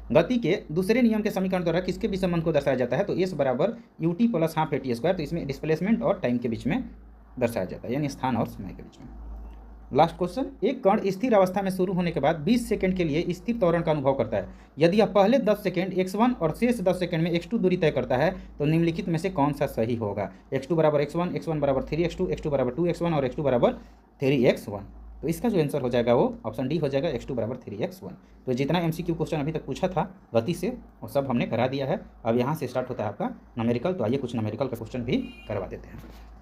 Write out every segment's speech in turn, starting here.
गति के दूसरे नियम के समीकरण द्वारा किसके बीच संबंध को दर्शाया जाता है? तो एस बराबर u t plus half a t square. तो इसमें डिस्प्लेसमेंट और टाइम के बीच में दर्शाया जाता है, यानी स्थान और समय के बीच में। लास्ट क्वेश्चन, एक कण स्थिर अवस्था में शुरू होने के बाद 20 सेकंड के लिए स्थिर त्वरण का अनुभव करता है। यदि यह पहले 10 सेकंड x1 और शेष 10 सेकंड में x2 दूरी तय करता है तो निम्नलिखित में से कौन सा सही होगा? x2 बराबर x1, x1 बराबर 3x2, x2 बराबर 2x1 और x2 बराबर 3x1। तो इसका जो आंसर हो जाएगा वो ऑप्शन डी हो जाएगा, x2 बराबर 3x1। तो जितना MCQ क्वेश्चन अभी तक पूछा था गति से वो सब हमने करा दिया है। अब यहाँ से स्टार्ट होता है आपका न्यूमेरिकल। तो आइए कुछ न्यूमेरिकल का क्वेश्चन भी करवा देते हैं।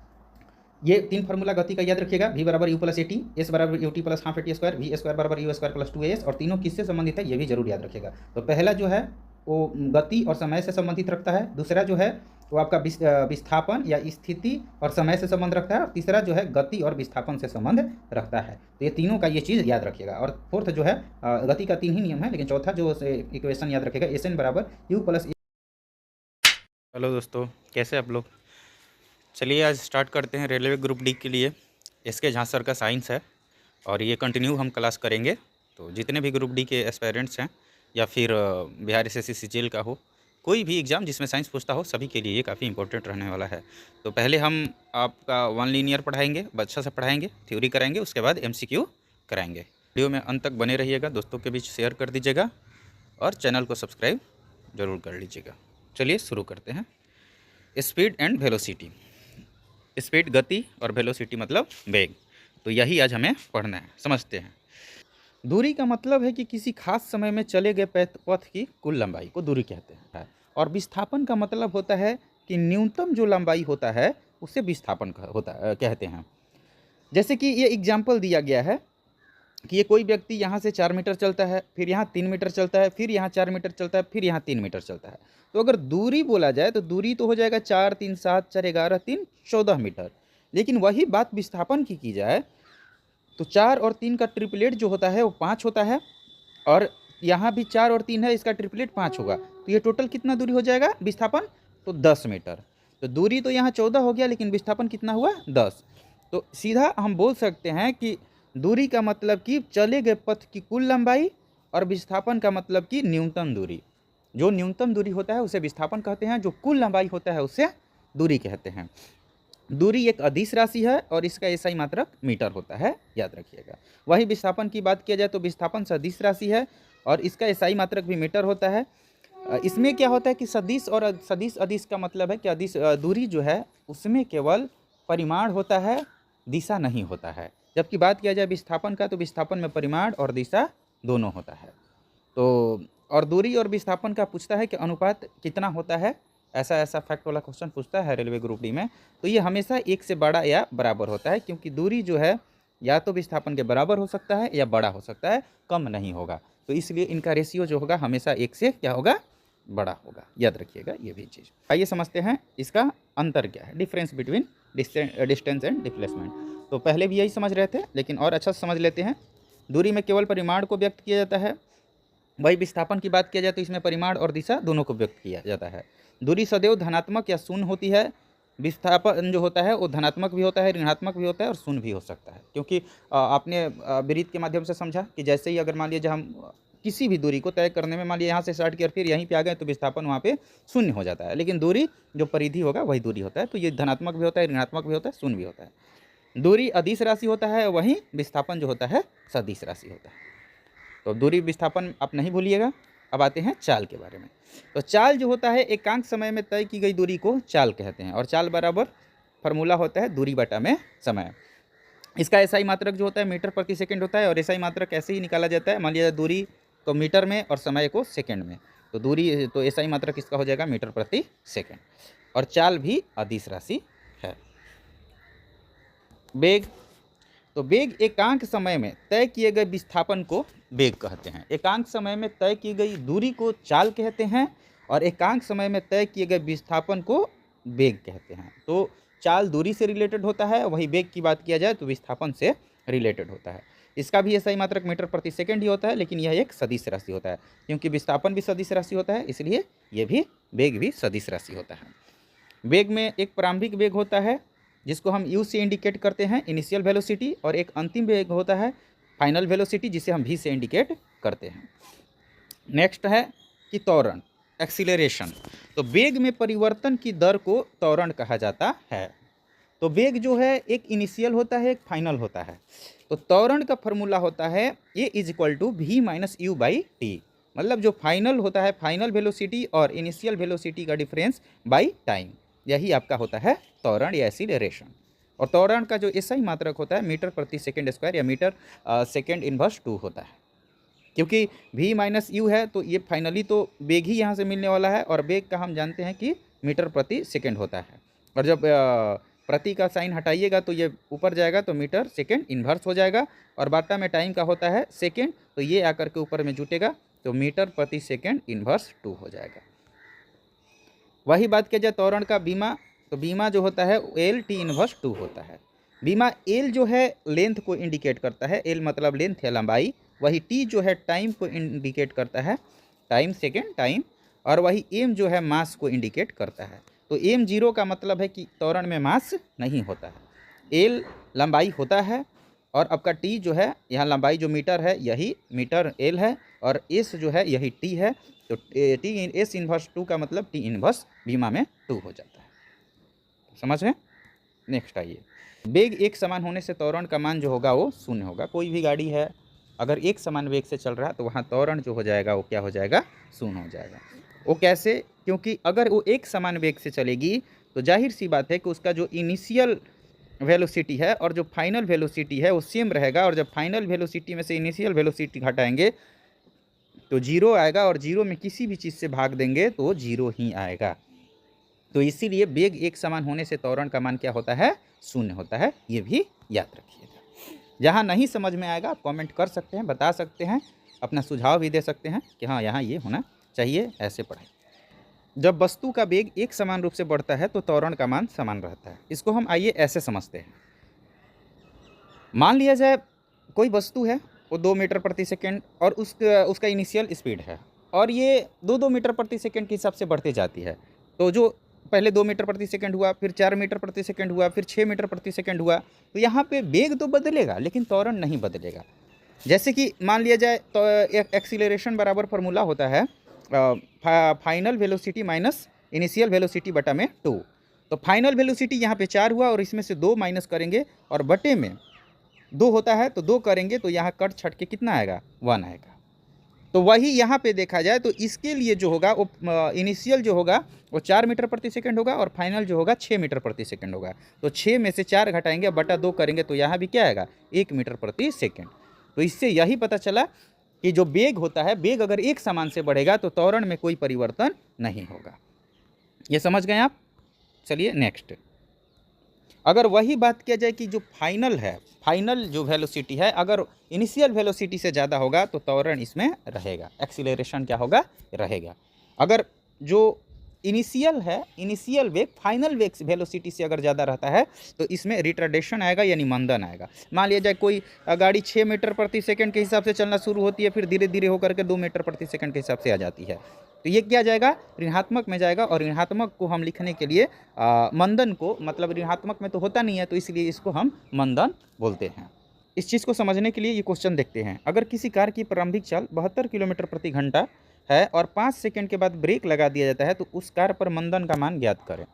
ये 3 फार्मूला गति का याद रखिएगा, v बराबर u plus a t, s बराबर u t plus half a t square, v square बराबर यू स्क्वायर प्लस 2as। और तीनों किससे संबंधित है ये भी जरूर याद रखिएगा। तो पहला जो है वो गति और समय से संबंधित रखता है, दूसरा जो है वो आपका विस्थापन या स्थिति और समय से संबंध रखता है, और तीसरा जो है गति और विस्थापन से संबंध रखता है। तो ये तीनों का ये चीज़ याद रखिएगा। और फोर्थ जो है गति का 3 ही नियम है, लेकिन चौथा जो इक्वेशन याद रखिएगा, एस एन बराबर यू प्लस। हेलो दोस्तों, कैसे आप लोग? चलिए आज स्टार्ट करते हैं रेलवे ग्रुप डी के लिए। इसके झांस सर का साइंस है और ये कंटिन्यू हम क्लास करेंगे। तो जितने भी ग्रुप डी के एस्पायरेंट्स हैं या फिर बिहार SSC CGL का हो, कोई भी एग्ज़ाम जिसमें साइंस पूछता हो, सभी के लिए ये काफ़ी इंपॉर्टेंट रहने वाला है। तो पहले हम आपका 1 लीनियर पढ़ाएंगे, अच्छा से पढ़ाएंगे, थ्योरी कराएंगे, उसके बाद MCQ कराएंगे। वीडियो में अंत तक बने रहिएगा, दोस्तों के बीच शेयर कर दीजिएगा और चैनल को सब्सक्राइब ज़रूर कर लीजिएगा। चलिए शुरू करते हैं। स्पीड एंड वेलोसिटी, स्पीड गति और वेलोसिटी मतलब वेग। तो यही आज हमें पढ़ना है, समझते हैं। दूरी का मतलब है कि किसी खास समय में चले गए पथ की कुल लंबाई को दूरी कहते हैं। और विस्थापन का मतलब होता है कि न्यूनतम जो लंबाई होता है उसे विस्थापन कहते हैं। जैसे कि ये एग्जाम्पल दिया गया है कि ये कोई व्यक्ति यहाँ से 4 मीटर चलता है, फिर यहाँ 3 मीटर चलता है, फिर यहाँ 4 मीटर चलता है, फिर यहाँ 3 मीटर चलता है। तो अगर दूरी बोला जाए तो दूरी तो हो जाएगा 4 3 7 4 11 3 14 मीटर। लेकिन वही बात विस्थापन की जाए तो 4 और 3 का ट्रिपलेट जो होता है वो 5 होता है, और यहाँ भी 4 और 3 है, इसका ट्रिपलेट 5 होगा। तो ये टोटल कितना दूरी हो जाएगा विस्थापन? तो 10 मीटर। तो दूरी तो यहाँ 14 हो गया, लेकिन विस्थापन कितना हुआ? 10। तो सीधा हम बोल सकते हैं कि दूरी का मतलब कि चले गए पथ की कुल लंबाई, और विस्थापन का मतलब कि न्यूनतम दूरी। जो न्यूनतम दूरी होता है उसे विस्थापन कहते हैं, जो कुल लंबाई होता है उसे दूरी कहते हैं। दूरी एक अदिश राशि है और इसका एसआई मात्रक मीटर होता है, याद रखिएगा। वही विस्थापन की बात किया जाए तो विस्थापन सदिश राशि है और इसका एसआई मात्रक भी मीटर होता है। इसमें क्या होता है कि सदिश और सदिश अदिश का मतलब है कि अदिश दूरी जो है उसमें केवल परिमाण होता है, दिशा नहीं होता है। जबकि बात किया जाए विस्थापन का तो विस्थापन में परिमाण और दिशा दोनों होता है। तो और दूरी और विस्थापन का पूछता है कि अनुपात कितना होता है, ऐसा फैक्ट वाला क्वेश्चन पूछता है रेलवे ग्रुप डी में। तो ये हमेशा 1 से बड़ा या बराबर होता है, क्योंकि दूरी जो है या तो विस्थापन के बराबर हो सकता है या बड़ा हो सकता है, कम नहीं होगा। तो इसलिए इनका रेशियो जो होगा हमेशा 1 से क्या होगा? बड़ा होगा, याद रखिएगा ये भी चीज़। आइए समझते हैं इसका अंतर क्या है, difference between distance and displacement. तो पहले भी यही समझ रहे थे, लेकिन और अच्छा समझ लेते हैं। दूरी में केवल परिमाण को व्यक्त किया जाता है, वही विस्थापन की बात किया जाए तो इसमें परिमाण और दिशा दोनों को व्यक्त किया जाता है। दूरी सदैव धनात्मक या शून्य होती है, विस्थापन जो होता है वो धनात्मक भी होता है, ऋणात्मक भी होता है और शून्य भी हो सकता है। क्योंकि आपने वृत्त के माध्यम से समझा कि जैसे ही अगर मान लीजिए हम किसी भी दूरी को तय करने में मान लीजिए यहाँ से स्टार्ट किया फिर यहीं पे आ गए तो विस्थापन वहाँ पे शून्य हो जाता है, लेकिन दूरी जो परिधि होगा वही दूरी होता है। तो ये धनात्मक भी होता है, ऋणात्मक भी होता है, शून्य भी होता है। दूरी अदिश राशि होता है, वहीं विस्थापन जो होता है सदिश राशि होता है। तो दूरी विस्थापन आप नहीं भूलिएगा। अब आते हैं चाल के बारे में। तो चाल जो होता है एकांक समय में तय की गई दूरी को चाल कहते हैं, और चाल बराबर फार्मूला होता है दूरी बटा में समय। इसका एसआई मात्रक जो होता है मीटर प्रति सेकंड होता है, और एसआई मात्रक ऐसे ही निकाला जाता है, मान लीजिए दूरी को मीटर में और समय को सेकंड में। तो दूरी तो एसआई मात्रक इसका हो जाएगा मीटर प्रति सेकंड। और चाल भी अदिश राशि है। वेग, तो वेग एकांक समय में तय किए गए विस्थापन को वेग कहते हैं। एकांक समय में तय की गई दूरी को चाल कहते हैं, और एकांक समय में तय किए गए विस्थापन को वेग कहते हैं। तो चाल दूरी से रिलेटेड होता है, वही वेग की बात किया जाए तो विस्थापन से रिलेटेड होता है। इसका भी एसआई मात्रक मीटर प्रति सेकंड ही होता है, लेकिन यह एक सदिश राशि होता है। क्योंकि विस्थापन भी सदिश राशि होता है, इसलिए यह भी वेग भी सदिश राशि होता है। वेग में एक प्रारंभिक वेग होता है जिसको हम u से इंडिकेट करते हैं, इनिशियल वेलोसिटी, और एक अंतिम वेग होता है फाइनल वेलोसिटी, जिसे हम v से इंडिकेट करते हैं। नेक्स्ट है कि त्वरण, एक्सीलरेशन, तो वेग में परिवर्तन की दर को त्वरण कहा जाता है। तो वेग जो है एक इनिशियल होता है, एक फाइनल होता है। तो त्वरण का फॉर्मूला होता है a is equal to v minus u by t, मतलब जो फाइनल होता है, फाइनल वेलोसिटी और इनिशियल वेलोसिटी का डिफरेंस बाई टाइम, यही आपका होता है त्वरण या एक्सीलरेशन। और त्वरण का जो एसआई मात्रक होता है मीटर प्रति सेकेंड स्क्वायर या मीटर सेकेंड इनवर्स 2 होता है। क्योंकि v माइनस यू है तो ये फाइनली तो वेग ही यहाँ से मिलने वाला है, और वेग का हम जानते हैं कि मीटर प्रति सेकेंड होता है। और जब प्रति का साइन हटाइएगा तो ये ऊपर जाएगा तो मीटर सेकेंड इन्वर्स हो जाएगा, और बाटा में टाइम का होता है सेकेंड, तो ये आकर के ऊपर में जुटेगा तो मीटर प्रति सेकेंड इन्वर्स 2 हो जाएगा। वही बात किया जाए त्वरण का बीमा, तो बीमा जो होता है एल टी इन्वर्स 2 होता है। बीमा एल जो है लेंथ को इंडिकेट करता है, एल मतलब लेंथ या लंबाई, वही टी जो है टाइम को इंडिकेट करता है, टाइम सेकेंड टाइम, और वही एम जो है मास को इंडिकेट करता है। तो एम जीरो का मतलब है कि त्वरण में मास नहीं होता है। एल लंबाई होता है, और आपका टी जो है यहाँ लंबाई जो मीटर है यही मीटर एल है, और एस जो है यही टी है। तो टी एस इन्वर्स 2 का मतलब टी इन्वर्स बीमा में 2 हो जाता है। समझ में? नेक्स्ट आइए, वेग एक समान होने से त्वरण का मान जो होगा वो शून्य होगा। कोई भी गाड़ी है अगर एक समान वेग से चल रहा है तो वहाँ त्वरण जो हो जाएगा वो क्या हो जाएगा? शून्य हो जाएगा। वो कैसे? क्योंकि अगर वो एक समान वेग से चलेगी तो जाहिर सी बात है कि उसका जो इनिशियल वेलोसिटी है और जो फाइनल वेलोसिटी है वो सेम रहेगा, और जब फाइनल वेलोसिटी में से इनिशियल वेलोसिटी घटाएंगे तो जीरो आएगा, और जीरो में किसी भी चीज़ से भाग देंगे तो जीरो ही आएगा। तो इसीलिए वेग एक समान होने से त्वरण का मान क्या होता है? शून्य होता है। ये भी याद रखिएगा। जहाँ नहीं समझ में आएगा आप कमेंट कर सकते हैं, बता सकते हैं, अपना सुझाव भी दे सकते हैं कि हाँ यहाँ ये होना चाहिए, ऐसे पढ़ाई। जब वस्तु का वेग एक समान रूप से बढ़ता है तो त्वरण का मान समान रहता है। इसको हम आइए ऐसे समझते हैं। मान लिया जाए कोई वस्तु है वो 2 मीटर प्रति सेकेंड और उसका इनिशियल स्पीड है, और ये 2-2 मीटर प्रति सेकेंड के हिसाब से बढ़ती जाती है। तो जो पहले 2 मीटर प्रति सेकेंड हुआ, फिर 4 मीटर प्रति सेकेंड हुआ, फिर 6 मीटर प्रति सेकेंड हुआ, तो यहाँ पे वेग तो बदलेगा लेकिन त्वरण नहीं बदलेगा। जैसे कि मान लिया जाए तो एक्सीलरेशन बराबर फार्मूला होता है final velocity minus initial velocity बटा में 2। तो फाइनल वेलोसिटी यहाँ पे 4 हुआ और इसमें से 2 माइनस करेंगे, और बटे में 2 होता है तो 2 करेंगे तो यहाँ कट छट के कितना आएगा? 1 आएगा। तो वही यहाँ पे देखा जाए तो इसके लिए जो होगा वो इनिशियल जो होगा वो 4 मीटर प्रति सेकंड होगा, और फाइनल जो होगा 6 मीटर प्रति सेकंड होगा। तो 6 में से 4 घटाएंगे बटा 2 करेंगे तो यहाँ भी क्या आएगा? 1 मीटर प्रति सेकंड। तो इससे यही पता चला कि जो वेग होता है, वेग अगर एक समान से बढ़ेगा तो त्वरण में कोई परिवर्तन नहीं होगा। ये समझ गए आप? चलिए नेक्स्ट। अगर वही बात किया जाए कि जो फाइनल है, फाइनल जो वेलोसिटी है अगर इनिशियल वेलोसिटी से ज़्यादा होगा तो त्वरण इसमें रहेगा, एक्सीलरेशन क्या होगा? रहेगा। अगर जो इनिशियल है, इनिशियल वेग फाइनल वेग वेलोसिटी से अगर ज़्यादा रहता है तो इसमें रिटार्डेशन आएगा, यानी मंदन आएगा। मान लिया जाए कोई गाड़ी 6 मीटर प्रति सेकंड के हिसाब से चलना शुरू होती है, फिर धीरे धीरे होकर के 2 मीटर प्रति सेकंड के हिसाब से आ जाती है, तो ये क्या जाएगा? ऋणात्मक में जाएगा। और ऋणात्मक को हम लिखने के लिए मंदन को, मतलब ऋणात्मक में तो होता नहीं है तो इसलिए इसको हम मंदन बोलते हैं। इस चीज़ को समझने के लिए ये क्वेश्चन देखते हैं। अगर किसी कार की प्रारंभिक चाल 72 किलोमीटर प्रति घंटा है और 5 सेकंड के बाद ब्रेक लगा दिया जाता है तो उस कार पर मंदन का मान ज्ञात करें।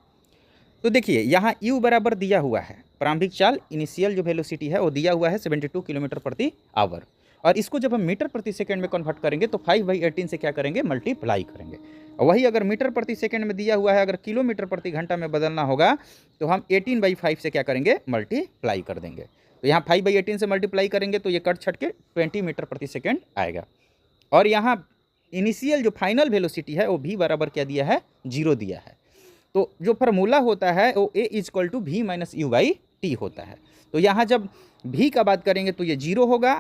तो देखिए यहाँ u बराबर दिया हुआ है, प्रारंभिक चाल इनिशियल जो वेलोसिटी है वो दिया हुआ है 72 किलोमीटर प्रति आवर, और इसको जब हम मीटर प्रति सेकंड में कन्वर्ट करेंगे तो 5/18 से क्या करेंगे? मल्टीप्लाई करेंगे। और वही अगर मीटर प्रति सेकंड में दिया हुआ है, अगर किलोमीटर प्रति घंटा में बदलना होगा तो हम 18/5 से क्या करेंगे? मल्टीप्लाई कर देंगे। तो यहाँ 5/18 से मल्टीप्लाई करेंगे तो ये कट छट के 20 मीटर प्रति सेकंड आएगा। और यहाँ इनिशियल जो फाइनल वेलोसिटी है वो v बराबर क्या दिया है? 0 दिया है। तो जो फार्मूला होता है वो a = v - u/t होता है। तो यहाँ जब v का बात करेंगे तो ये 0 होगा,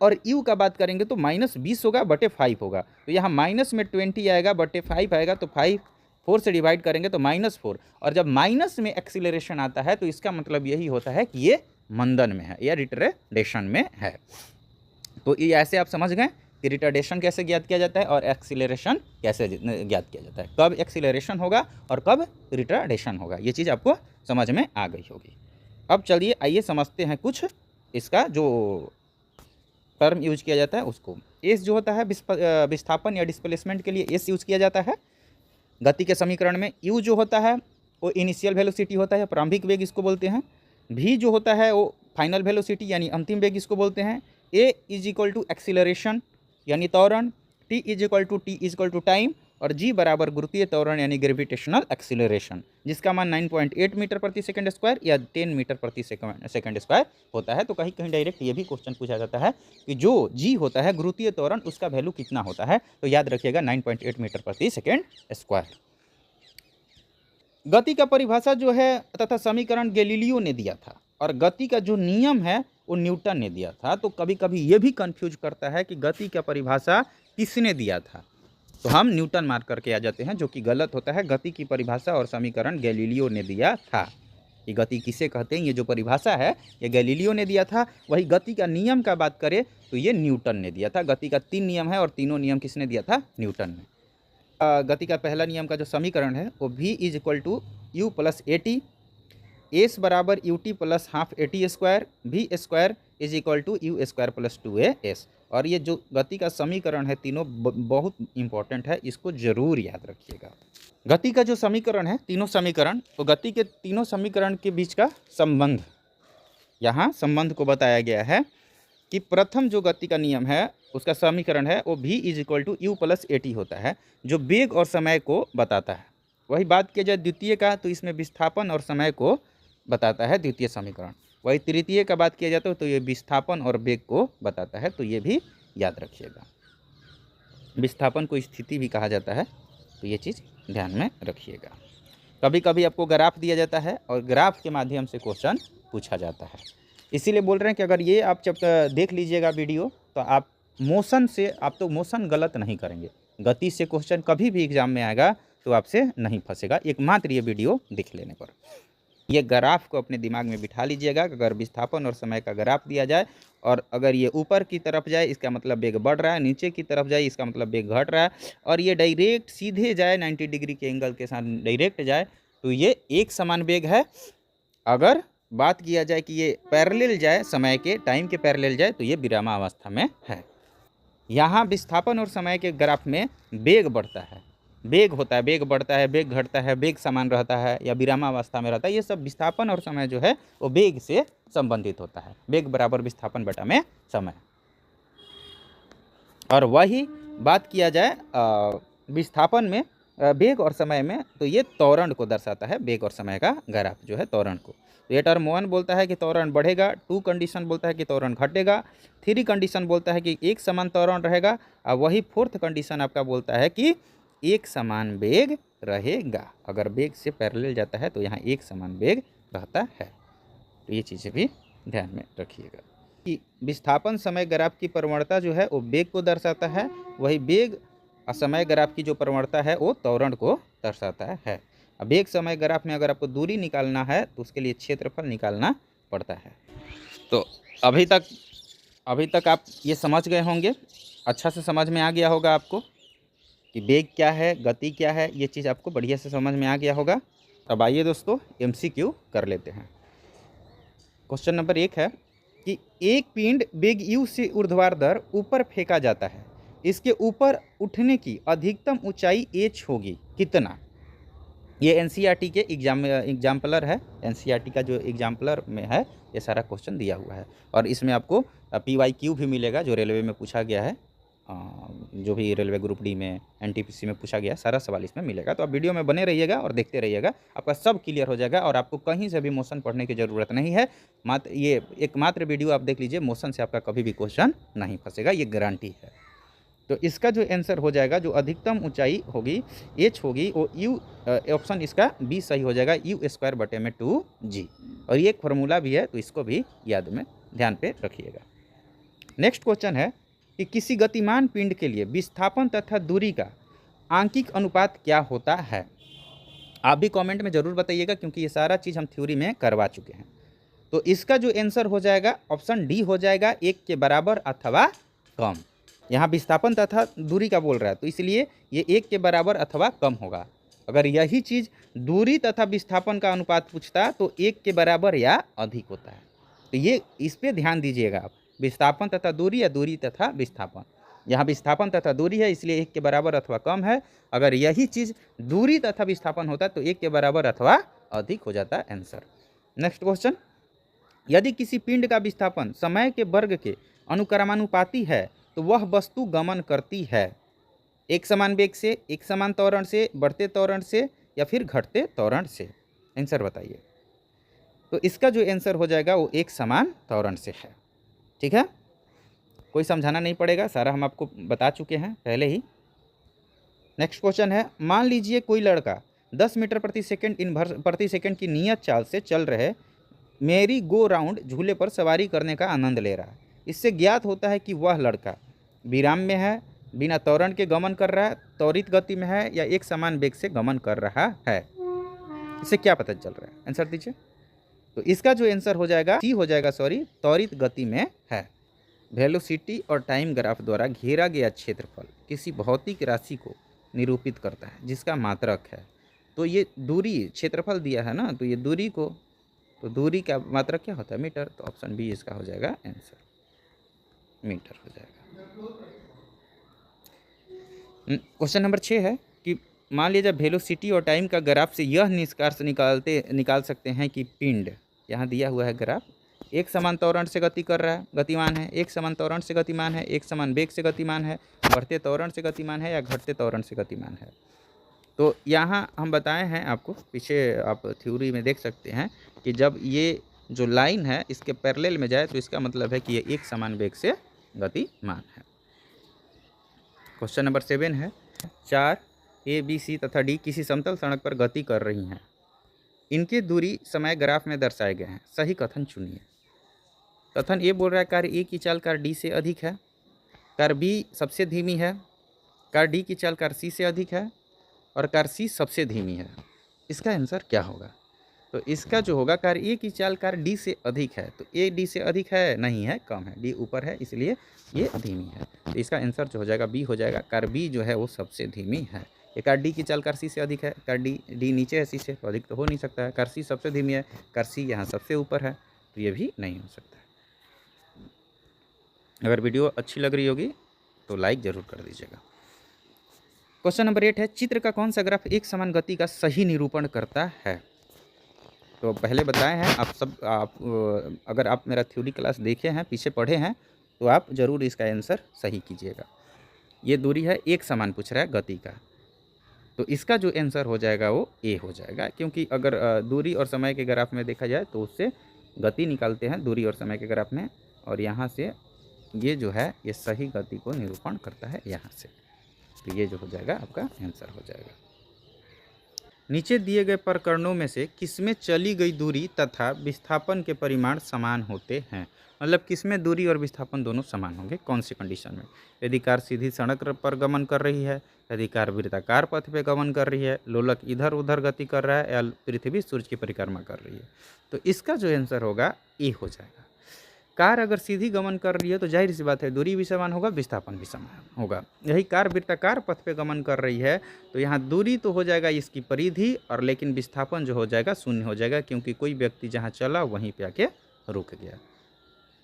और u का बात करेंगे तो -20 होगा बटे 5 होगा। तो यहाँ माइनस में 20 आएगा बटे 5 आएगा, तो 5 4 से डिवाइड करेंगे तो -4। और जब माइनस में एक्सीलरेशन आता है तो इसका मतलब यही होता है कि ये मंदन में है या रिटार्डेशन में है। तो ये ऐसे आप समझ गए कि रिटार्डेशन कैसे ज्ञात किया जाता है और एक्सीलरेशन कैसे ज्ञात किया जाता है, कब एक्सीलरेशन होगा और कब रिटार्डेशन होगा। ये चीज़ आपको समझ में आ गई होगी। अब चलिए आइए समझते हैं कुछ इसका जो टर्म यूज किया जाता है उसको। एस जो होता है विस्थापन या डिस्प्लेसमेंट के लिए एस यूज़ किया जाता है। गति के समीकरण में यू जो होता है वो इनिशियल वेलोसिटी होता है, प्रारंभिक वेग इसको बोलते हैं। भी जो होता है वो फाइनल वेलोसिटी यानी अंतिम वेग इसको बोलते हैं। A is equal to acceleration यानी त्वरण, t is equal to time, और जी बराबर गुरुत्वीय त्वरण यानी ग्रेविटेशनल एक्सीलरेशन, जिसका मान 9.8 मीटर प्रति सेकंड स्क्वायर या 10 मीटर प्रति सेकंड स्क्वायर होता है। तो कहीं कहीं डायरेक्ट ये भी क्वेश्चन पूछा जाता है कि जो जी होता है गुरुत्वीय त्वरण उसका वैल्यू कितना होता है, तो याद रखिएगा 9.8 मीटर प्रति सेकंड स्क्वायर। गति का परिभाषा जो है तथा समीकरण गैलीलियो ने दिया था, और गति का जो नियम है वो न्यूटन ने दिया था। तो कभी कभी ये भी कंफ्यूज करता है कि गति का परिभाषा किसने दिया था, तो हम न्यूटन मार करके आ जाते हैं, जो कि गलत होता है। गति की परिभाषा और समीकरण गैलीलियो ने दिया था। ये गति किसे कहते हैं, ये जो परिभाषा है ये गैलीलियो ने दिया था। वही गति का नियम का बात करें तो ये न्यूटन ने दिया था। गति का 3 नियम है और तीनों नियम किसने दिया था, न्यूटन ने। गति का पहला नियम का जो समीकरण है वो v is equal to u plus a t, s बराबर u t plus half a t square, v square is equal to u square plus 2a_s। और ये जो गति का समीकरण है तीनों बहुत इंपॉर्टेंट है, इसको जरूर याद रखिएगा। गति का जो समीकरण है तीनों समीकरण, तो गति के तीनों समीकरण के बीच का संबंध, यहाँ संबंध को बताया गया है कि प्रथम जो गति का नियम है उसका समीकरण है वो v is equal to u plus a t होता है, जो वेग और समय को बताता है। वही बात किया जाए द्वितीय का, तो इसमें विस्थापन और समय को बताता है द्वितीय समीकरण। वही तृतीय का बात किया जाता है तो ये विस्थापन और वेग को बताता है, तो ये भी याद रखिएगा। विस्थापन को स्थिति भी कहा जाता है, तो ये चीज़ ध्यान में रखिएगा। कभी कभी आपको ग्राफ दिया जाता है और ग्राफ के माध्यम से क्वेश्चन पूछा जाता है, इसीलिए बोल रहे हैं कि अगर ये आप जब देख लीजिएगा वीडियो तो आप मोशन से, आप तो मोशन गलत नहीं करेंगे। गति से क्वेश्चन कभी भी एग्जाम में आएगा तो आपसे नहीं फंसेगा, एकमात्र ये वीडियो देख लेने पर। ये ग्राफ को अपने दिमाग में बिठा लीजिएगा। अगर विस्थापन और समय का ग्राफ दिया जाए और अगर ये ऊपर की तरफ जाए इसका मतलब वेग बढ़ रहा है, नीचे की तरफ जाए इसका मतलब वेग घट रहा है, और ये डायरेक्ट सीधे जाए 90 डिग्री के एंगल के साथ डायरेक्ट जाए तो ये एक समान वेग है। अगर बात किया जाए कि ये पैरेलल जाए, समय के टाइम के पैरेलल जाए, तो ये विरामावस्था में है। यहाँ विस्थापन और समय के ग्राफ में वेग बढ़ता है, वेग होता है, वेग बढ़ता है, वेग घटता है, वेग समान रहता है या विरामावस्था में रहता है। ये सब विस्थापन और समय जो है वो वेग से संबंधित होता है। वेग बराबर विस्थापन बटा में समय। और वही बात किया जाए विस्थापन में, वेग और समय में, तो ये त्वरण को दर्शाता है। वेग और समय का ग्राफ जो है त्वरण को, तो ये टर्म 1 बोलता है कि त्वरण बढ़ेगा, 2 कंडीशन बोलता है कि त्वरण घटेगा, 3 कंडीशन बोलता है कि एक समान त्वरण रहेगा, और वही 4th कंडीशन आपका बोलता है कि एक समान वेग रहेगा। अगर वेग से पैरेलल जाता है तो यहाँ एक समान वेग रहता है। तो ये चीज़ें भी ध्यान में रखिएगा कि विस्थापन समय ग्राफ की प्रवणता जो है वो वेग को दर्शाता है, वही वेग समय ग्राफ की जो प्रवणता है वो त्वरण को दर्शाता है। अब वेग समय ग्राफ में अगर आपको दूरी निकालना है तो उसके लिए क्षेत्रफल निकालना पड़ता है। तो अभी तक आप ये समझ गए होंगे, अच्छा से समझ में आ गया होगा आपको कि वेग क्या है, गति क्या है, ये चीज़ आपको बढ़िया से समझ में आ गया होगा। अब आइए दोस्तों MCQ कर लेते हैं। क्वेश्चन नंबर 1 है कि एक पिंड वेग u से ऊर्ध्वाधर ऊपर फेंका जाता है, इसके ऊपर उठने की अधिकतम ऊंचाई h होगी कितना। ये NCERT के एग्जाम्पलर है, NCERT का जो एग्जाम्पलर में है ये सारा क्वेश्चन दिया हुआ है। और इसमें आपको PYQ भी मिलेगा जो रेलवे में पूछा गया है, जो भी रेलवे ग्रुप डी में NTPC में पूछा गया सारा सवाल इसमें मिलेगा। तो आप वीडियो में बने रहिएगा और देखते रहिएगा, आपका सब क्लियर हो जाएगा और आपको कहीं से भी मोशन पढ़ने की ज़रूरत नहीं है। ये एकमात्र वीडियो आप देख लीजिए, मोशन से आपका कभी भी क्वेश्चन नहीं फंसेगा, ये गारंटी है। तो इसका जो आंसर हो जाएगा, जो अधिकतम ऊंचाई होगी h होगी, वो u, ऑप्शन इसका B सही हो जाएगा, u² बटे में 2g। और ये एक फार्मूला भी है, तो इसको भी याद में ध्यान पे रखिएगा। नेक्स्ट क्वेश्चन है कि किसी गतिमान पिंड के लिए विस्थापन तथा दूरी का आंकिक अनुपात क्या होता है। आप भी कमेंट में ज़रूर बताइएगा, क्योंकि ये सारा चीज़ हम थ्योरी में करवा चुके हैं। तो इसका जो आंसर हो जाएगा ऑप्शन D हो जाएगा, 1 के बराबर अथवा कम। यहाँ विस्थापन तथा दूरी का बोल रहा है, तो इसलिए ये 1 के बराबर अथवा कम होगा। अगर यही चीज़ दूरी तथा विस्थापन का अनुपात पूछता तो 1 के बराबर या अधिक होता है। तो ये इस पर ध्यान दीजिएगा आप, विस्थापन तथा दूरी या दूरी तथा विस्थापन। यहाँ विस्थापन तथा दूरी है इसलिए 1 के बराबर अथवा कम है। अगर यही चीज़ दूरी तथा विस्थापन होता तो 1 के बराबर अथवा अधिक हो जाता आंसर। नेक्स्ट क्वेश्चन, यदि किसी पिंड का विस्थापन समय के वर्ग के अनुक्रमानुपाती है तो वह वस्तु गमन करती है एक समान वेग से, एक समान त्वरण से, बढ़ते त्वरण से या फिर घटते त्वरण से। आंसर बताइए। तो इसका जो आंसर हो जाएगा वो एक समान त्वरण से है। ठीक है, कोई समझाना नहीं पड़ेगा, सारा हम आपको बता चुके हैं पहले ही। नेक्स्ट क्वेश्चन है, मान लीजिए कोई लड़का 10 मीटर प्रति सेकंड की नियत चाल से चल रहे मेरी गो राउंड झूले पर सवारी करने का आनंद ले रहा है। इससे ज्ञात होता है कि वह लड़का विराम में है, बिना त्वरण के गमन कर रहा है, त्वरित गति में है या एक समान वेग से गमन कर रहा है। इससे क्या पता चल रहा है, आंसर दीजिए। तो इसका जो आंसर हो जाएगा सी हो जाएगा, त्वरित गति में है। वेलोसिटी और टाइम ग्राफ द्वारा घेरा गया क्षेत्रफल किसी भौतिक राशि को निरूपित करता है जिसका मात्रक है। तो ये दूरी क्षेत्रफल दिया है ना, तो ये दूरी को, तो दूरी का मात्रक क्या होता है, मीटर। तो ऑप्शन बी इसका हो जाएगा आंसर, मीटर हो जाएगा। क्वेश्चन नंबर 6 है कि मान लीजिए वेलोसिटी और टाइम का ग्राफ से यह निष्कर्ष निकाल सकते हैं कि पिंड, यहाँ दिया हुआ है ग्राफ, एक समान त्वरण से गति कर रहा है, गतिमान है, एक समान त्वरण से गतिमान है, एक समान वेग से गतिमान है, बढ़ते त्वरण से गतिमान है या घटते त्वरण से गतिमान है। तो यहाँ हम बताए हैं आपको, पीछे आप थ्योरी में देख सकते हैं कि जब ये जो लाइन है इसके पैरेलल में जाए तो इसका मतलब है कि ये एक समान वेग से गतिमान है। क्वेश्चन नंबर 7 है, 4 ए बी सी तथा डी किसी समतल सड़क पर गति कर रही हैं। इनके दूरी समय ग्राफ में दर्शाए गए हैं, सही कथन चुनिए। कथन ए बोल रहा है कार ए की चाल कार डी से अधिक है, कार बी सबसे धीमी है, कार डी की चाल कार सी से अधिक है और कार सी सबसे धीमी है। इसका आंसर क्या होगा? तो इसका जो होगा कार ए की चाल कार डी से अधिक है, तो ए डी से अधिक है नहीं है, कम है, डी ऊपर है इसलिए ये धीमी है। तो इसका आंसर जो हो जाएगा बी हो जाएगा, कार बी जो है वो सबसे धीमी है। ये कार डी की चाल कार सी से अधिक है, कार डी नीचे है सी से, तो अधिक तो हो नहीं सकता है। कार सी सबसे धीमी है, कार सी यहाँ सबसे ऊपर है, तो ये भी नहीं हो सकता है। अगर वीडियो अच्छी लग रही होगी तो लाइक ज़रूर कर दीजिएगा। क्वेश्चन नंबर 8 है, चित्र का कौन सा ग्राफ एक समान गति का सही निरूपण करता है? तो पहले बताए हैं अगर आप मेरा थ्योरी क्लास देखे हैं, पीछे पढ़े हैं, तो आप ज़रूर इसका आंसर सही कीजिएगा। ये दूरी है एक समान पूछ रहा है गति का, तो इसका जो आंसर हो जाएगा वो ए हो जाएगा, क्योंकि अगर दूरी और समय के ग्राफ में देखा जाए तो उससे गति निकालते हैं दूरी और समय के ग्राफ में, और यहाँ से ये जो है ये सही गति को निरूपण करता है यहाँ से। तो ये जो हो जाएगा आपका आंसर हो जाएगा। नीचे दिए गए प्रकरणों में से किसमें चली गई दूरी तथा विस्थापन के परिमाण समान होते हैं? मतलब किसमें दूरी और विस्थापन दोनों समान होंगे, कौन सी कंडीशन में? यदि कार सीधी सड़क पर गमन कर रही है, यदि कार वृत्ताकार पथ पे गमन कर रही है, लोलक इधर उधर गति कर रहा है या पृथ्वी सूर्य की परिक्रमा कर रही है। तो इसका जो आंसर होगा ए हो जाएगा। कार अगर सीधी गमन कर रही है तो जाहिर सी बात है दूरी भी समान होगा, विस्थापन भी समान होगा। यही कार वृत्ताकार पथ पे गमन कर रही है तो यहाँ दूरी तो हो जाएगा इसकी परिधि, और लेकिन विस्थापन जो हो जाएगा शून्य हो जाएगा, क्योंकि कोई व्यक्ति जहाँ चला वहीं पे आके रुक गया,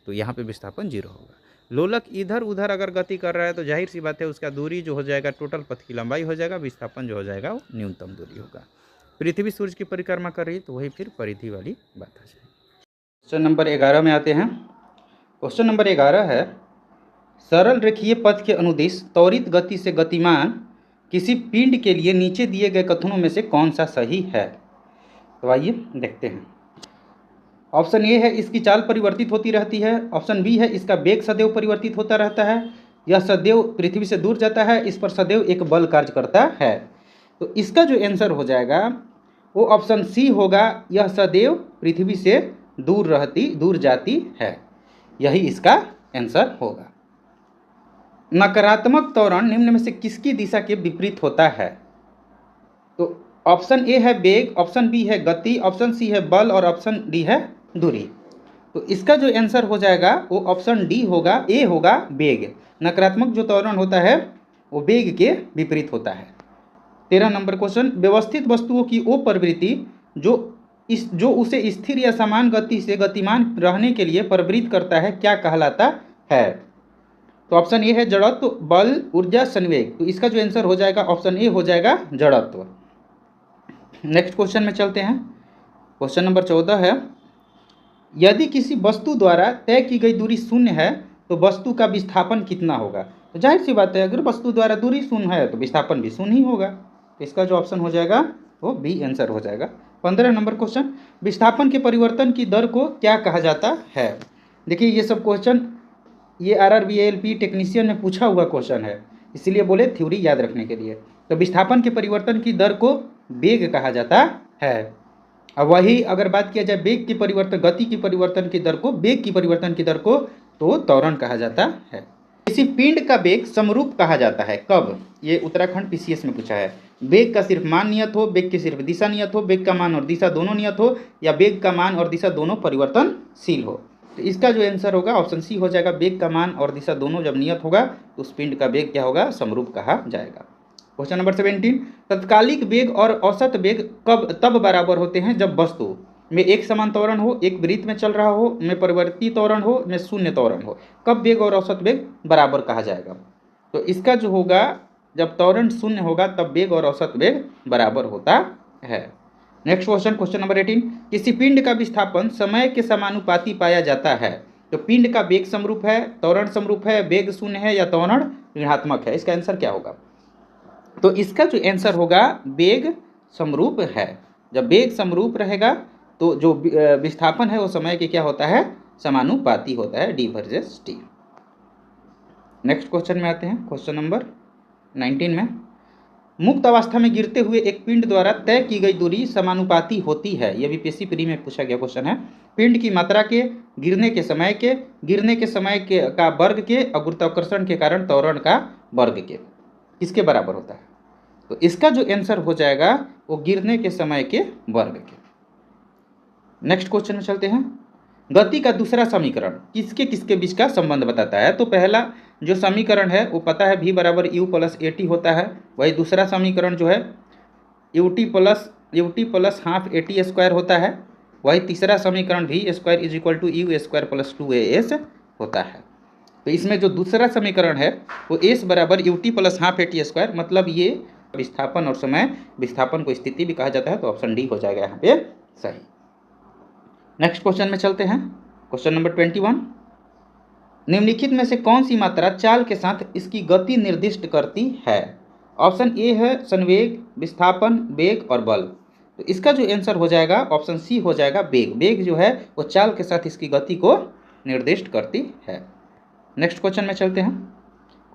तो यहाँ पे विस्थापन 0 होगा। लोलक इधर उधर अगर गति कर रहा है तो जाहिर सी बात है उसका दूरी जो हो जाएगा टोटल पथ की लंबाई हो जाएगा, विस्थापन जो हो जाएगा वो न्यूनतम दूरी होगा। पृथ्वी सूर्य की परिक्रमा कर रही है तो वही फिर परिधि वाली बात आ जाएगी। क्वेश्चन नंबर 11 में आते हैं। क्वेश्चन नंबर 11 है, सरल रेखीय पथ के अनुदिश त्वरित गति से गतिमान किसी पिंड के लिए नीचे दिए गए कथनों में से कौन सा सही है? तो आइए देखते हैं। ऑप्शन ए है इसकी चाल परिवर्तित होती रहती है, ऑप्शन बी है इसका वेग सदैव परिवर्तित होता रहता है, यह सदैव पृथ्वी से दूर जाता है, इस पर सदैव एक बल कार्य करता है। तो इसका जो आंसर हो जाएगा वो ऑप्शन सी होगा, यह सदैव पृथ्वी से दूर जाती है, यही इसका आंसर होगा। नकारात्मक त्वरण निम्न में से किसकी दिशा के विपरीत होता है? तो ऑप्शन ए है वेग, ऑप्शन बी है गति, ऑप्शन सी है बल और ऑप्शन डी है दूरी। तो इसका जो आंसर हो जाएगा वो ऑप्शन डी होगा, ए होगा वेग। नकारात्मक जो त्वरण होता है वो वेग के विपरीत होता है। 13 नंबर क्वेश्चन, व्यवस्थित वस्तुओं की वो प्रवृत्ति जो उसे स्थिर या समान गति से गतिमान रहने के लिए प्रवृत्त करता है क्या कहलाता है? तो ऑप्शन ए है जड़त्व, बल, ऊर्जा, संवेग। तो इसका जो आंसर हो जाएगा ऑप्शन ए हो जाएगा जड़त्व। नेक्स्ट क्वेश्चन में चलते हैं। क्वेश्चन नंबर 14 है, यदि किसी वस्तु द्वारा तय की गई दूरी शून्य है तो वस्तु का विस्थापन कितना होगा। तो जाहिर सी बात है, अगर वस्तु द्वारा दूरी शून्य है तो विस्थापन भी शून्य ही होगा। तो इसका जो ऑप्शन हो जाएगा वो बी आंसर हो जाएगा। 15 नंबर क्वेश्चन, विस्थापन के परिवर्तन की दर को क्या कहा जाता है। देखिए ये सब क्वेश्चन ये RRBLP टेक्नीशियन में पूछा हुआ क्वेश्चन है, इसीलिए बोले थ्योरी याद रखने के लिए। तो विस्थापन के परिवर्तन की दर को वेग कहा जाता है। अब वही अगर बात किया जाए वेग की परिवर्तन, गति की परिवर्तन की दर को, वेग की परिवर्तन की दर को तो त्वरण कहा जाता है। किसी पिंड का वेग समरूप कहा जाता है कब। ये उत्तराखंड PCS में पूछा है। वेग का सिर्फ मान नियत हो, वेग की सिर्फ दिशा नियत हो, वेग का मान और दिशा दोनों नियत हो, या वेग का मान और दिशा दोनों परिवर्तनशील हो। तो इसका जो आंसर होगा ऑप्शन सी हो जाएगा। वेग का मान और दिशा दोनों जब नियत होगा तो उस पिंड का वेग क्या होगा, समरूप कहा जाएगा। क्वेश्चन नंबर 17, तत्कालिक वेग और औसत वेग कब तब बराबर होते हैं जब वस्तु में एक समान त्वरण हो, एक वृत्त में चल रहा हो, में परिवर्ती त्वरण हो, में शून्य त्वरण हो। कब वेग और औसत वेग बराबर कहा जाएगा। तो इसका जो होगा जब त्वरण शून्य होगा तब वेग और औसत वेग बराबर होता है। नेक्स्ट क्वेश्चन, क्वेश्चन नंबर 18, किसी पिंड का विस्थापन समय के समानुपाती पाया जाता है। तो पिंड का वेग समरूप है, त्वरण समरूप है, वेग शून्य है या त्वरण ऋणात्मक है। इसका आंसर क्या होगा। तो इसका जो आंसर होगा वेग समरूप है। जब वेग समरूप रहेगा तो जो विस्थापन है वो समय के क्या होता है, समानुपाती होता है, D versus T। Next question में आते हैं। क्वेश्चन नंबर 19 में, मुक्त अवस्था में गिरते हुए एक पिंड द्वारा तय की गई दूरी समानुपाती होती है। यह BPSC प्री में पूछा गया क्वेश्चन है। पिंड की मात्रा के, गिरने के समय के, गिरने के समय के का वर्ग के और गुरुत्वाकर्षण के कारण त्वरण का वर्ग के किसके बराबर होता है। तो इसका जो आंसर हो जाएगा वो गिरने के समय के वर्ग के। नेक्स्ट क्वेश्चन में चलते हैं। गति का दूसरा समीकरण किसके किसके बीच का संबंध बताता है। तो पहला जो समीकरण है वो पता है V बराबर U प्लस AT होता है। वही दूसरा समीकरण जो है UT plus half AT square होता है। वही तीसरा समीकरण V square is equal to U square plus 2AS होता है। तो इसमें जो दूसरा समीकरण है वो S बराबर UT plus half AT square, मतलब ये विस्थापन और समय, विस्थापन को स्थिति भी कहा जाता है। तो ऑप्शन D हो जाएगा यहाँ पे सही। नेक्स्ट क्वेश्चन में चलते हैं। क्वेश्चन नंबर 21, निम्नलिखित में से कौन सी मात्रा चाल के साथ इसकी गति निर्दिष्ट करती है। ऑप्शन ए है संवेग, विस्थापन, वेग और बल। तो इसका जो आंसर हो जाएगा ऑप्शन सी हो जाएगा वेग। वेग जो है वो चाल के साथ इसकी गति को निर्दिष्ट करती है। नेक्स्ट क्वेश्चन में चलते हैं।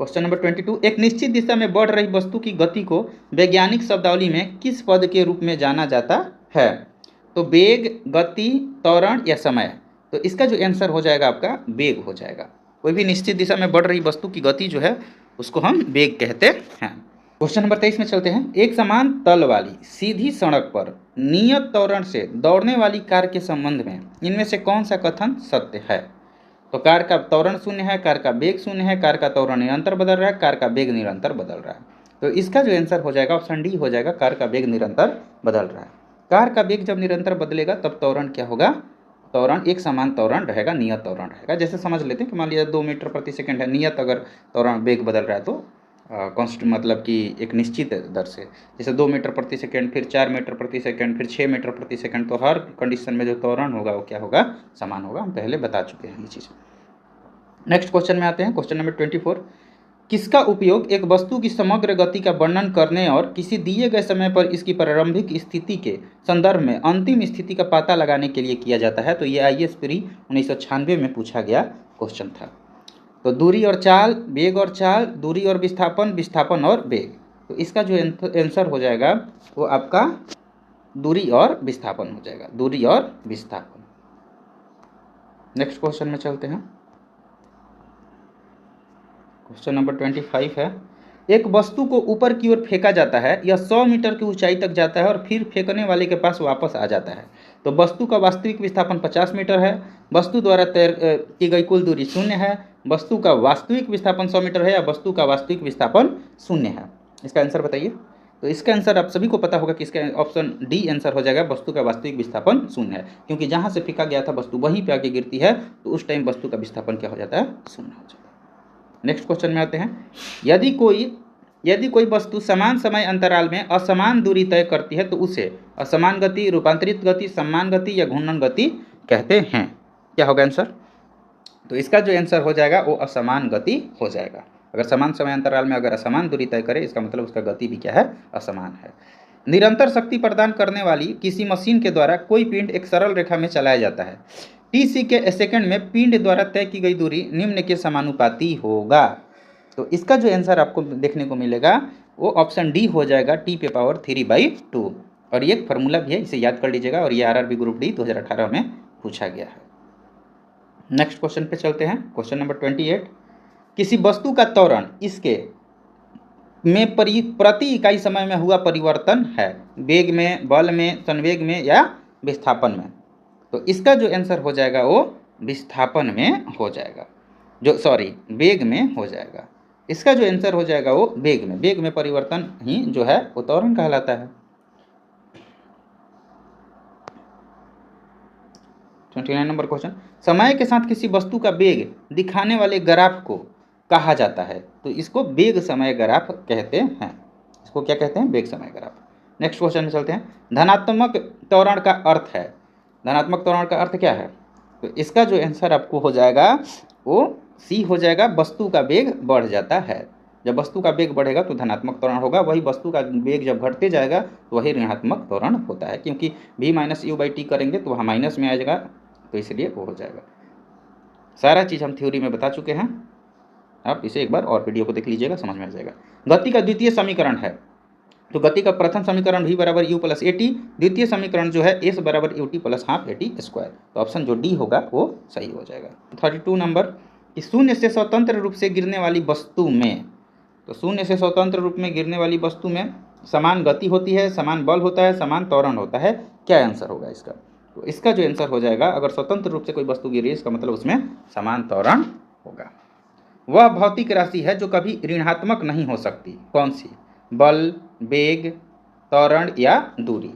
क्वेश्चन नंबर 22, एक निश्चित दिशा में बढ़ रही वस्तु की गति को वैज्ञानिक शब्दावली में किस पद के रूप में जाना जाता है। तो वेग, गति, त्वरण या समय। तो इसका जो आंसर हो जाएगा आपका वेग हो जाएगा। कोई भी निश्चित दिशा में बढ़ रही वस्तु की गति जो है उसको हम वेग कहते हैं। क्वेश्चन नंबर 23 में चलते हैं। एक समान तल वाली सीधी सड़क पर नियत त्वरण से दौड़ने वाली कार के संबंध में इनमें से कौन सा कथन सत्य है। तो कार का त्वरण शून्य है, कार का वेग शून्य है, कार का त्वरण निरंतर बदल रहा है, कार का वेग निरंतर बदल रहा है। तो इसका जो आंसर हो जाएगा ऑप्शन डी हो जाएगा, कार का वेग निरंतर बदल रहा है। कार का वेग जब निरंतर बदलेगा तब त्वरण क्या होगा, त्वरण एक समान त्वरण रहेगा, नियत त्वरण रहेगा। जैसे समझ लेते हैं कि मान लीजिए 2 मीटर प्रति सेकंड है, नियत अगर त्वरण वेग बदल रहा है तो कॉन्स्टेंट मतलब कि एक निश्चित दर से, जैसे 2 मीटर प्रति सेकंड, फिर 4 मीटर प्रति सेकंड, फिर 6 मीटर प्रति सेकंड। तो हर कंडीशन में जो त्वरण होगा वो क्या होगा, समान होगा। हम पहले बता चुके हैं ये चीज़। नेक्स्ट क्वेश्चन में आते हैं। क्वेश्चन नंबर 24, किसका उपयोग एक वस्तु की समग्र गति का वर्णन करने और किसी दिए गए समय पर इसकी प्रारंभिक स्थिति के संदर्भ में अंतिम स्थिति का पता लगाने के लिए किया जाता है। तो ये IAS प्री 1996 में पूछा गया क्वेश्चन था। तो दूरी और चाल, वेग और चाल, दूरी और विस्थापन, विस्थापन और वेग। तो इसका जो आंसर हो जाएगा वो आपका दूरी और विस्थापन हो जाएगा, दूरी और विस्थापन। नेक्स्ट क्वेश्चन में चलते हैं। क्वेश्चन नंबर 25 है। एक वस्तु को ऊपर की ओर फेंका जाता है, यह 100 मीटर की ऊंचाई तक जाता है और फिर फेंकने वाले के पास वापस आ जाता है। तो वस्तु का वास्तविक विस्थापन 50 मीटर है, वस्तु द्वारा तय की गई कुल दूरी 0 है, वस्तु का वास्तविक विस्थापन 100 मीटर है या वस्तु का वास्तविक विस्थापन 0 है। इसका आंसर बताइए। तो इसका आंसर आप सभी को पता होगा कि इसका ऑप्शन डी आंसर हो जाएगा, वस्तु का वास्तविक विस्थापन 0 है। क्योंकि जहाँ से फेंका गया था वस्तु वहीं पे आके गिरती है, तो उस टाइम वस्तु का विस्थापन क्या हो जाता है, 0 हो जाता है। नेक्स्ट क्वेश्चन में आते हैं। यदि कोई वस्तु समान समय अंतराल में असमान दूरी तय करती है तो उसे असमान गति, रूपांतरित गति, समान गति या घूर्णन गति कहते हैं। क्या होगा आंसर? तो इसका जो आंसर हो जाएगा वो असमान गति हो जाएगा। अगर समान समय अंतराल में अगर असमान दूरी तय करे, इसका मतलब उसका गति भी क्या है? असमान है। निरंतर शक्ति प्रदान करने वाली किसी मशीन के द्वारा कोई पिंड एक सरल रेखा में चलाया जाता है। टी के सेकंड में पिंड द्वारा तय की गई दूरी निम्न के समानुपाती होगा। तो इसका जो आंसर आपको देखने को मिलेगा वो ऑप्शन डी हो जाएगा, T⁻3/2। और ये एक फार्मूला भी है, इसे याद कर लीजिएगा, और ये RRB ग्रुप डी 2018 में पूछा गया है। नेक्स्ट क्वेश्चन पे चलते हैं। Question number 28। किसी वस्तु का त्वरण इसके में प्रति इकाई समय में हुआ परिवर्तन है, वेग में, बल में, संवेग में या विस्थापन में। तो इसका जो आंसर हो जाएगा वो विस्थापन में हो जाएगा, वेग में हो जाएगा। इसका जो आंसर हो जाएगा वो वेग में परिवर्तन ही जो है वो त्वरण कहलाता है। 29 नंबर क्वेश्चन। समय के साथ किसी वस्तु का वेग दिखाने वाले ग्राफ को कहा जाता है, तो इसको वेग समय ग्राफ कहते हैं। इसको क्या कहते हैं? वेग समय ग्राफ। नेक्स्ट क्वेश्चन में चलते हैं। धनात्मक त्वरण का अर्थ है, धनात्मक त्वरण का अर्थ क्या है? तो इसका जो आंसर आपको हो जाएगा वो सी हो जाएगा, वस्तु का वेग बढ़ जाता है। जब वस्तु का वेग बढ़ेगा तो धनात्मक त्वरण होगा, वही वस्तु का वेग जब घटते जाएगा तो वही ऋणात्मक त्वरण होता है, क्योंकि v-u/t करेंगे तो वहाँ माइनस में आ जाएगा, तो इसलिए वो हो जाएगा। सारा चीज़ हम थ्योरी में बता चुके हैं, आप इसे एक बार और वीडियो को देख लीजिएगा, समझ में आ जाएगा। गति का द्वितीय समीकरण है, तो गति का प्रथम समीकरण v = u + at, द्वितीय समीकरण जो है s = ut + ½ at²। तो ऑप्शन जो डी होगा वो सही हो जाएगा। 32 नंबर कि शून्य से स्वतंत्र रूप से गिरने वाली वस्तु में, तो शून्य से स्वतंत्र रूप में गिरने वाली वस्तु में समान गति होती है, समान बल होता है, समान त्वरण होता है। क्या आंसर होगा इसका? तो इसका जो आंसर हो जाएगा, अगर स्वतंत्र रूप से कोई वस्तु गिर रही है इसका मतलब उसमें समान त्वरण होगा। वह भौतिक राशि है जो कभी ऋणात्मक नहीं हो सकती। कौन सी? बल, वेग, त्वरण या दूरी?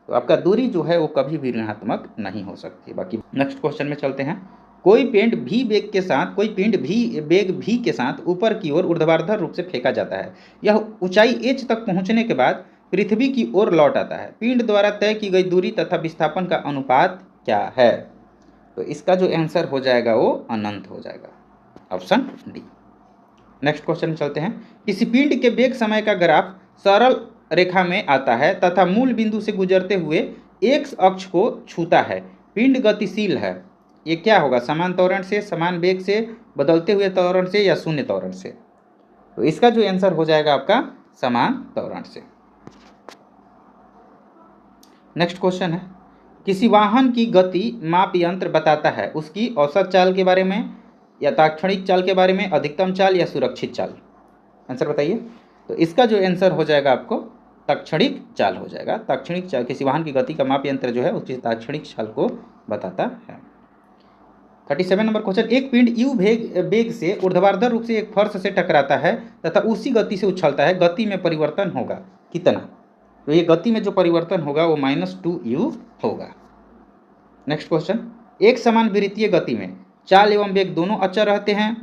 तो आपका दूरी जो है वो कभी भी ऋणात्मक नहीं हो सकती। बाकी नेक्स्ट क्वेश्चन में चलते हैं। कोई पिंड भी वेग भी के साथ ऊपर की ओर ऊर्ध्वाधर रूप से फेंका जाता है। यह ऊंचाई h तक पहुंचने के बाद पृथ्वी की ओर लौट आता है। पिंड द्वारा तय की गई दूरी तथा विस्थापन का अनुपात क्या है? तो इसका जो आंसर हो जाएगा वो अनंत हो जाएगा, ऑप्शन डी। नेक्स्ट क्वेश्चन में चलते हैं। किसी पिंड के वेग समय का ग्राफ सरल रेखा में आता है तथा मूल बिंदु से गुजरते हुए x अक्ष को छूता है। पिंड गतिशील है, ये क्या होगा? समान त्वरण से, समान वेग से, बदलते हुए त्वरण से या शून्य त्वरण से? तो इसका जो आंसर हो जाएगा आपका समान त्वरण से। नेक्स्ट क्वेश्चन है। किसी वाहन की गति माप यंत्र बताता है उसकी औसत चाल के बारे में या तात्क्षणिक चाल के बारे में, अधिकतम चाल या सुरक्षित चाल? आंसर बताइए। तो इसका जो आंसर हो जाएगा आपको तात्क्षणिक चाल हो जाएगा। तात्क्षणिक चाल, किसी वाहन की गति का माप यंत्र जो है उसकी तात्क्षणिक चाल को बताता है। 37 नंबर क्वेश्चन। एक पिंड u वेग से ऊर्ध्वाधर रूप से एक फर्श से टकराता है तथा उसी गति से उछलता है, गति में परिवर्तन होगा कितना? तो ये गति में जो परिवर्तन होगा वो -2u होगा। Next question. एक समान विद्युतीय गति में चाल एवं वेग दोनों अचर रहते हैं,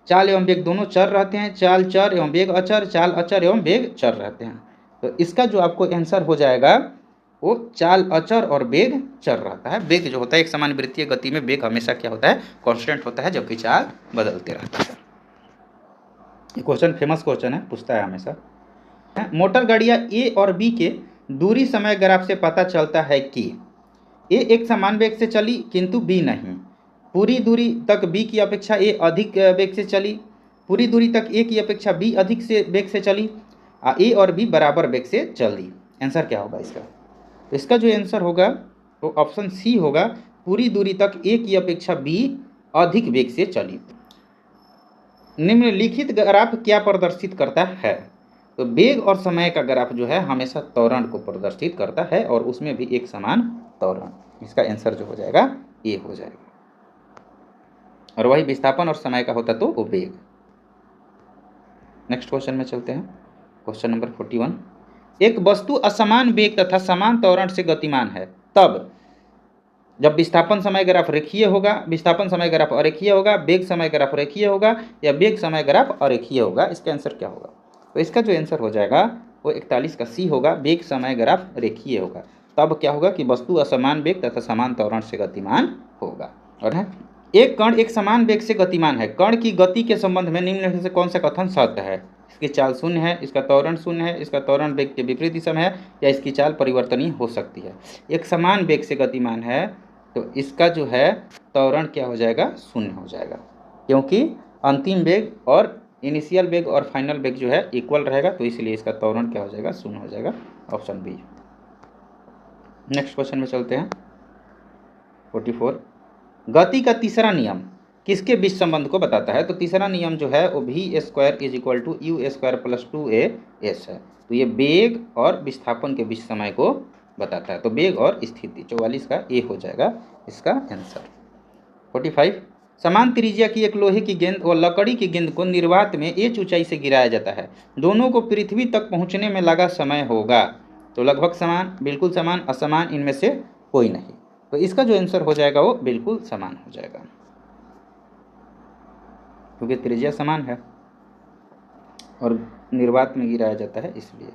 चाल एवं वेग दोनों चर रहते हैं, चाल चर एवं वेग अचर, चाल अचर एवं वेग चर रहते हैं। तो इसका जो आपको आंसर हो जाएगा वो चाल अचर और वेग चर रहता है। वेग जो होता है, एक समान वृत्तीय गति में वेग हमेशा क्या होता है? कांस्टेंट होता है, जबकि चाल बदलते रहता है। ये क्वेश्चन फेमस क्वेश्चन है, पूछता है हमेशा। मोटर गाड़ियाँ ए और बी के दूरी समय ग्राफ से पता चलता है कि ए एक समान वेग से चली किंतु बी नहीं। पूरी दूरी तक बी की अपेक्षा ए अधिक वेग से चली, पूरी दूरी तक ए की अपेक्षा बी अधिक से वेग से चली, ए और बी बराबर वेग से चली। आंसर क्या होगा इसका? तो इसका जो आंसर होगा वो ऑप्शन सी होगा, पूरी दूरी तक ए की अपेक्षा बी अधिक वेग से चली। निम्नलिखित ग्राफ क्या प्रदर्शित करता है? तो वेग और समय का ग्राफ जो है हमेशा त्वरण को प्रदर्शित करता है, और उसमें भी एक समान त्वरण। इसका आंसर जो हो जाएगा ए हो जाएगा, और वही विस्थापन और समय का होता तो वो वेग। नेक्स्ट क्वेश्चन में चलते हैं। Question number 41। एक वस्तु असमान वेग तथा समान त्वरण से गतिमान है, तब जब विस्थापन समय ग्राफ रेखीय होगा, विस्थापन समय ग्राफ अरेखीय होगा, वेग समय ग्राफ रेखीय होगा या वेग समय ग्राफ अरेखीय होगा, इसका आंसर क्या होगा? तो इसका जो आंसर हो जाएगा वो 41 का सी होगा, वेग समय ग्राफ रेखीय होगा। तब क्या होगा कि वस्तु असमान वेग तथा समान त्वरण से गतिमान होगा। और है एक कण एक समान वेग से गतिमान है, कण की गति के संबंध में निम्नलिखित से कौन सा कथन सत्य है? इसकी चाल शून्य है, इसका त्वरण शून्य है, इसका त्वरण वेग के विपरीत दिशा में है या इसकी चाल परिवर्तनीय हो सकती है। एक समान वेग से गतिमान है तो इसका जो है त्वरण क्या हो जाएगा? शून्य हो जाएगा, क्योंकि अंतिम वेग और इनिशियल वेग और फाइनल वेग जो है इक्वल रहेगा, तो इसलिए इसका त्वरण क्या हो जाएगा? शून्य हो जाएगा। Option B. नेक्स्ट क्वेश्चन में चलते हैं। 44, गति का तीसरा नियम किसके बीच संबंध को बताता है? तो तीसरा नियम जो है वो v² = u² + 2as है। तो ये वेग और विस्थापन के बीच समय को बताता है, तो वेग और स्थिति। 44 का ए हो जाएगा इसका आंसर। 45, समान त्रिज्या की एक लोहे की गेंद और लकड़ी की गेंद को निर्वात में h ऊंचाई से गिराया जाता है, दोनों को पृथ्वी तक पहुंचने में लगा समय होगा। तो लगभग समान, बिल्कुल समान, असमान, इनमें से कोई नहीं। तो इसका जो आंसर हो जाएगा वो बिल्कुल समान हो जाएगा, क्योंकि त्रिज्या समान है और निर्वात में गिराया जाता है इसलिए।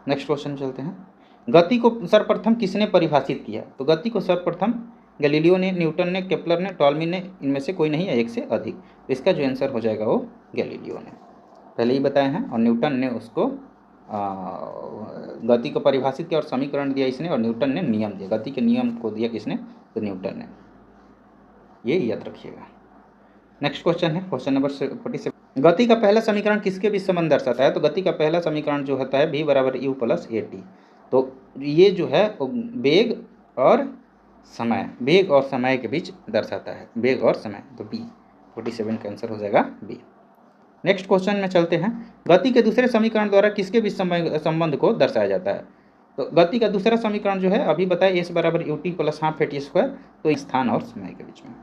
नेक्स्ट क्वेश्चन चलते हैं। गति को सर्वप्रथम किसने परिभाषित किया? तो गति को सर्वप्रथम गैलीलियो ने, न्यूटन ने, केपलर ने, टॉल्मी ने, इनमें से कोई नहीं है, एक से अधिक। तो इसका जो आंसर हो जाएगा वो गैलीलियो ने, पहले ही बताए हैं। और न्यूटन ने उसको गति को परिभाषित किया और समीकरण दिया इसने, और न्यूटन ने नियम दिया। गति के नियम को दिया किसने? तो न्यूटन ने। ये याद रखिएगा। नेक्स्ट क्वेश्चन है क्वेश्चन नंबर 47, गति का पहला समीकरण किसके बीच संबंध दर्शाता है? तो गति का पहला समीकरण जो होता है v = u + at। तो ये जो है वेग और समय, वेग और समय के बीच दर्शाता है, वेग और समय। तो बी, 47 का आंसर हो जाएगा बी। नेक्स्ट क्वेश्चन में चलते हैं। गति के दूसरे समीकरण द्वारा किसके बीच संबंध को दर्शाया जाता है? तो गति का दूसरा समीकरण जो है अभी बताए, s = ut + ½ at²। तो स्थान और समय के बीच में।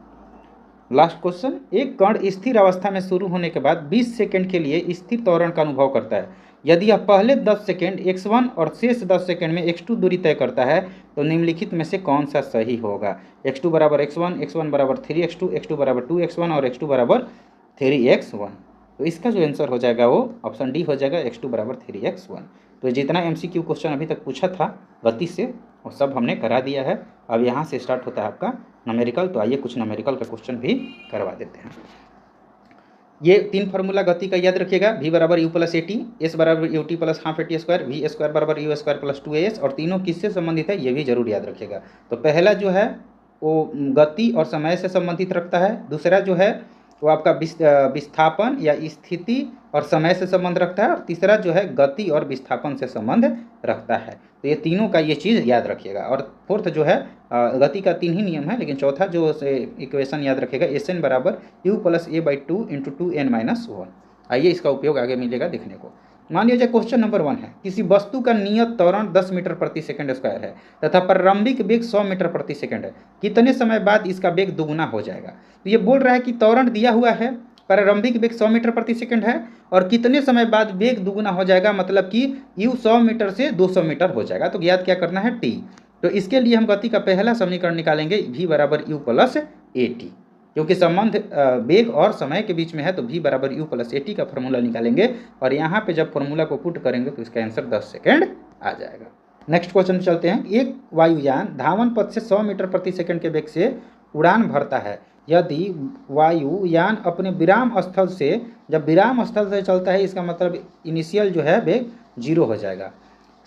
लास्ट क्वेश्चन, एक कण स्थिर अवस्था में शुरू होने के बाद 20 सेकंड के लिए स्थिर त्वरण का अनुभव करता है। यदि यह पहले 10 सेकंड x1 और शेष 10 सेकंड में x2 दूरी तय करता है तो निम्नलिखित में से कौन सा सही होगा? x2 = x1, x1 = 3x2, x2 = 2x1 और x2 = 3x1। तो इसका जो आंसर हो जाएगा वो ऑप्शन डी हो जाएगा, x2 = 3x1। तो जितना MCQ क्वेश्चन अभी तक पूछा था गति से वो सब हमने करा दिया है। अब यहाँ से स्टार्ट होता है आपका न्यूमेरिकल। तो आइए कुछ न्यूमेरिकल का क्वेश्चन भी करवा देते हैं। ये 3 फार्मूला गति का याद रखिएगा, v = u + at, s = ut + ½ at², v² = u² + 2as। और तीनों किससे संबंधित है ये भी जरूर याद रखिएगा। तो पहला जो है वो गति और समय से संबंधित रखता है, दूसरा जो है वो आपका विस्थापन या स्थिति और समय से संबंध रखता है, और तीसरा जो है गति और विस्थापन से संबंध रखता है। तो ये तीनों का ये चीज़ याद रखिएगा। और फोर्थ जो है गति का 3 ही नियम है, लेकिन चौथा जो इक्वेशन याद रखिएगा, Sn = u + a/2 × 2n-1। आइए इसका उपयोग आगे मिलेगा देखने को। मान लीजिए क्वेश्चन नंबर 1 है, किसी वस्तु का नियत त्वरण 10 मीटर प्रति सेकंड स्क्वायर है तथा प्रारंभिक वेग 100 मीटर प्रति सेकंड है, कितने समय बाद इसका वेग दुगुना हो जाएगा? तो ये बोल रहा है कि त्वरण दिया हुआ है, प्रारंभिक वेग 100 मीटर प्रति सेकंड है और कितने समय बाद वेग दुगुना हो जाएगा, मतलब कि u 100 मीटर से 200 मीटर हो जाएगा। तो याद क्या करना है? t। तो इसके लिए हम गति का पहला समीकरण निकालेंगे, v = u + at, क्योंकि संबंध वेग और समय के बीच में है। तो v = u + at का फॉर्मूला निकालेंगे और यहाँ पे जब फॉर्मूला को पुट करेंगे तो इसका आंसर 10 सेकंड आ जाएगा। नेक्स्ट क्वेश्चन चलते हैं। एक वायुयान धावन पथ से 100 मीटर प्रति सेकंड के वेग से उड़ान भरता है। यदि वायुयान अपने विराम स्थल से, जब विराम स्थल से चलता है इसका मतलब इनिशियल जो है वेग 0 हो जाएगा,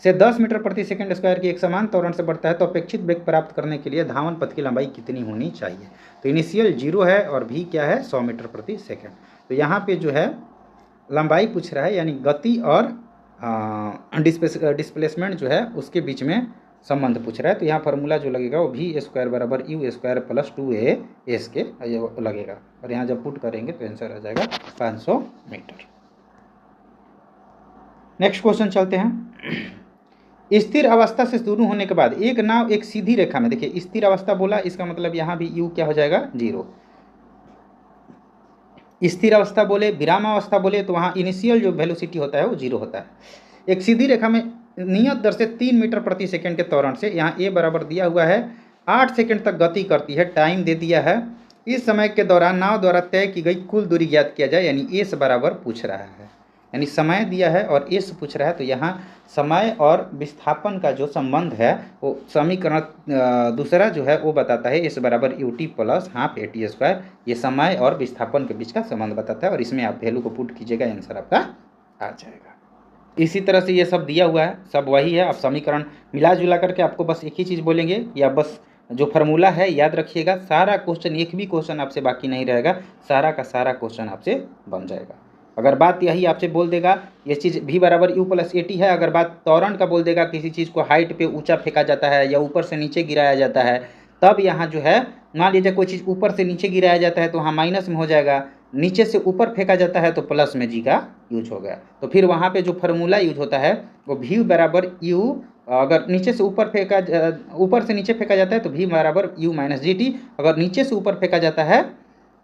से 10 मीटर प्रति सेकंड स्क्वायर की एक समान त्वरण से बढ़ता है, तो अपेक्षित वेग प्राप्त करने के लिए धावन पथ की लंबाई कितनी होनी चाहिए? तो इनिशियल 0 है और v क्या है? 100 मीटर प्रति सेकंड। तो यहाँ पे जो है लंबाई पूछ रहा है, यानी गति और डिस्प्लेसमेंट जो है उसके बीच में संबंध पूछ रहा है। तो यहाँ फार्मूला जो लगेगा वो v² = u² + 2as के लगेगा, और यहाँ जब पुट करेंगे तो आंसर आ जाएगा 500 मीटर। नेक्स्ट क्वेश्चन चलते हैं। स्थिर अवस्था से शुरू होने के बाद एक नाव एक सीधी रेखा में, देखिए स्थिर अवस्था बोला, इसका मतलब यहाँ भी u क्या हो जाएगा? 0। स्थिर अवस्था बोले, विराम अवस्था बोले, तो वहाँ इनिशियल जो वेलोसिटी होता है वो 0 होता है। एक सीधी रेखा में नियत दर से 3 मीटर प्रति सेकंड के त्वरण से, यहाँ a बराबर दिया हुआ है 8 सेकंड तक गति करती है, टाइम दे दिया है। इस समय के दौरान नाव द्वारा तय की गई कुल दूरी ज्ञात किया जाए, यानी एस बराबर पूछ रहा है, यानी समय दिया है और एस पूछ रहा है। तो यहाँ समय और विस्थापन का जो संबंध है वो समीकरण दूसरा जो है वो बताता है एस बराबर ut plus half AT square. ये समय और विस्थापन के बीच का संबंध बताता है और इसमें आप वैल्यू को पुट कीजिएगा, आंसर आपका आ जाएगा। इसी तरह से ये सब दिया हुआ है, सब वही है। आप समीकरण मिला जुला करके आपको बस एक ही चीज़ बोलेंगे, या बस जो फार्मूला है याद रखिएगा। सारा क्वेश्चन, एक भी क्वेश्चन आपसे बाकी नहीं रहेगा, सारा का सारा क्वेश्चन आपसे बन जाएगा। अगर बात यही आपसे बोल देगा ये चीज़ v बराबर u प्लस AT है, अगर बात त्वरण का बोल देगा, किसी चीज़ को हाइट पे ऊंचा फेंका जाता है या ऊपर से नीचे गिराया जाता है, तब यहाँ जो है मान लीजिए कोई चीज़ ऊपर से नीचे गिराया जाता है तो वहाँ माइनस में हो जाएगा, नीचे से ऊपर फेंका जाता है तो प्लस में जी का यूज हो गया। तो फिर वहाँ पे जो फार्मूला यूज होता है वो v बराबर u, अगर नीचे से ऊपर ऊपर से नीचे फेंका जाता है तो v बराबर u माइनस GT, अगर नीचे से ऊपर फेंका जाता है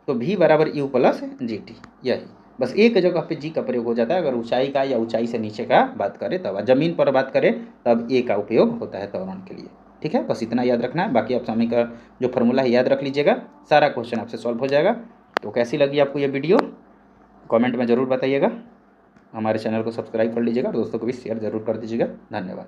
तो v बराबर u प्लस GT। यही बस एक जगह पे g का प्रयोग हो जाता है, अगर ऊंचाई का या ऊंचाई से नीचे का बात करें तब, ज़मीन पर बात करें तब a का उपयोग होता है त्वरण के लिए। ठीक है, बस इतना याद रखना है। बाकी आप समीकरण जो फार्मूला है याद रख लीजिएगा, सारा क्वेश्चन आपसे सॉल्व हो जाएगा। तो कैसी लगी आपको ये वीडियो कमेंट में ज़रूर बताइएगा। हमारे चैनल को सब्सक्राइब कर लीजिएगा, दोस्तों को भी शेयर ज़रूर कर दीजिएगा। धन्यवाद।